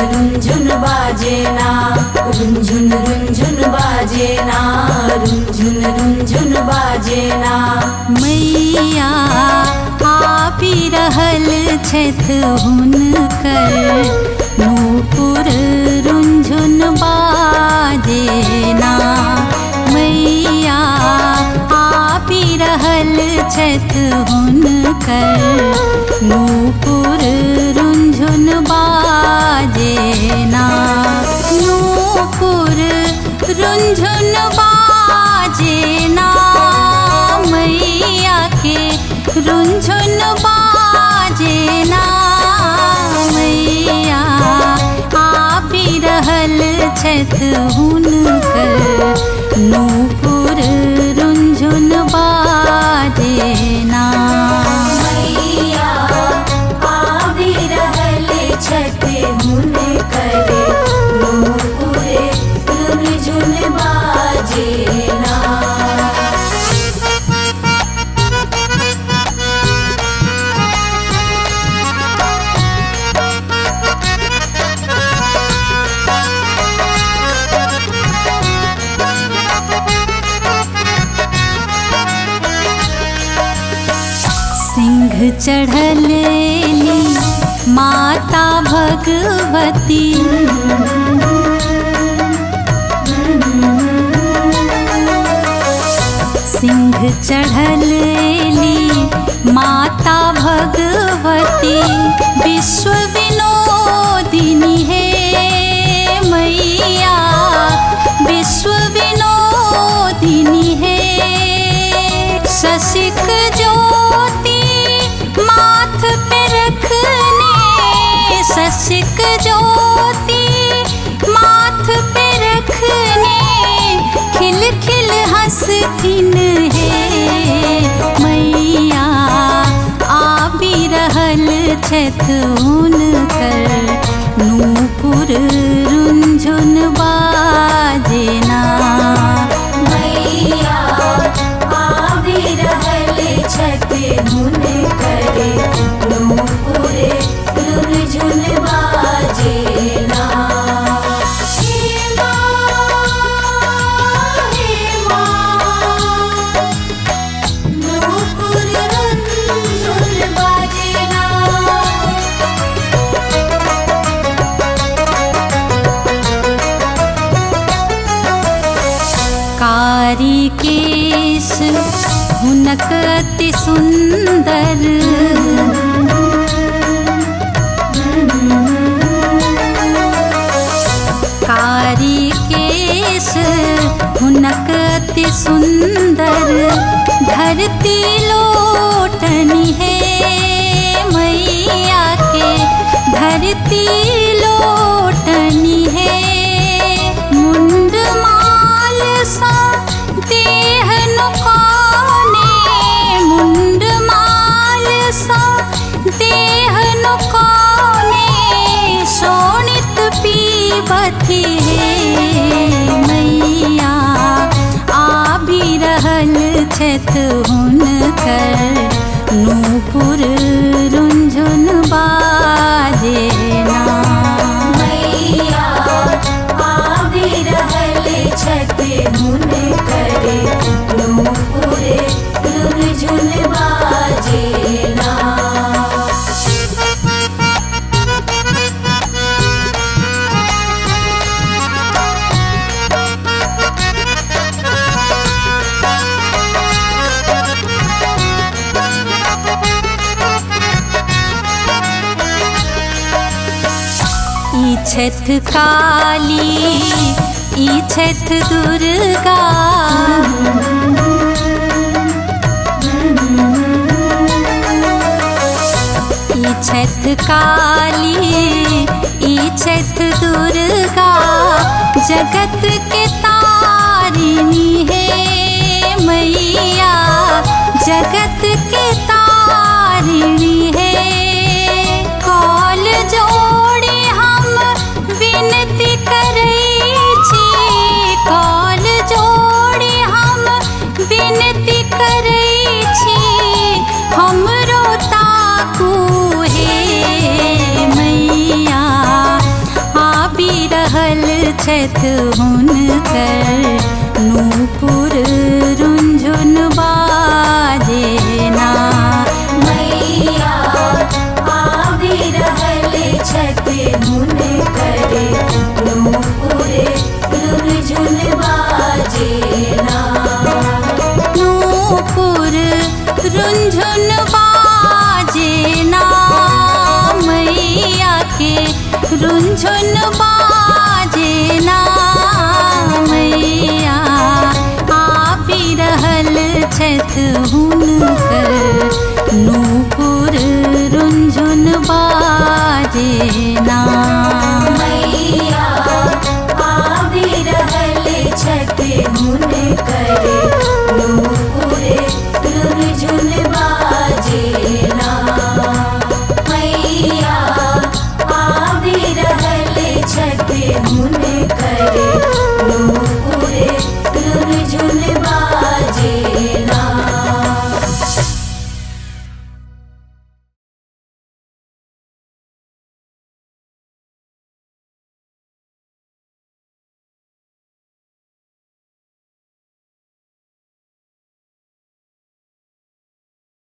रुंझुन बाजे ना, रुंझुन बाजे ना, रुंझुन बाजे ना। मैया आपी रहल छथ हुनकर, नूपुर रुंझुन बाजे ना। मैया आपी रहल छथ हुनकर, नूपुर रुंझुन बाजे ना। नूपुर रुंझुन बाजे ना, मैया के रुंझुन बाजे ना। मैया आपी रहल छथ हुनकर, नूपुर रुंझुन बाजे ना। मैया आपी रहल छथ हुनकर, नूपुर रुंझुन बाजे ना। सिंह चढ़लेली माता भगवती, सिंह चढ़लेली माता भगवती, विश्व विनोदिनी है मैया, विश्व विनोदिनी है। शशिक ज्योति माथ पे रखने, शशिक ज्योति माथ पे रखने, खिल खिल हंसतीन है मैया। आबी रहल छथ हुनकर, नूपुर रुंझुन बाजे ना। मैया आपी रहल छथ हुनकर, नूपुर रुंझुन बाजे ना। हे माँ, नूपुर रुंझुन बाजे ना। कारी केश हुनक अति सुंदर, कारी केश हुनक अति सुंदर, धरती लोटनी है मैया के, धरती लोटनी है। मुंड माल सा देह नुकाने, मुंड माल सा देह नुकाने, शोणित पीबती है मैया। आबी रहल छथ हुनकर, नूपुर रुंझुन बाजे ना। मैया आपी रहल छथ हुनकर, नूपुर रुंझुन बाजे ना। ई छठ काली, ई छठ दुर्गा, ई छठ काली, ई छठ दुर्गा, जगत के तारिणी है मैया, जगत के तारिणी है। कॉल जोड़े हम विनती करै छी, कॉल जोड़े हम विनती करै छी, हमरो ताकू हे मैया। छठ हुनकर नूपुर रुंझुन बाजे ना। मैया आबि रहल छठ हुनकर नूपुर रुनझुन बाजे ना। नूपुर रुंझुन बाजे ना, मैया के रुंझुन बाजे ना। मैया आबि रहल छठ हुनकर नूपुर रुंझुन बाजे ना।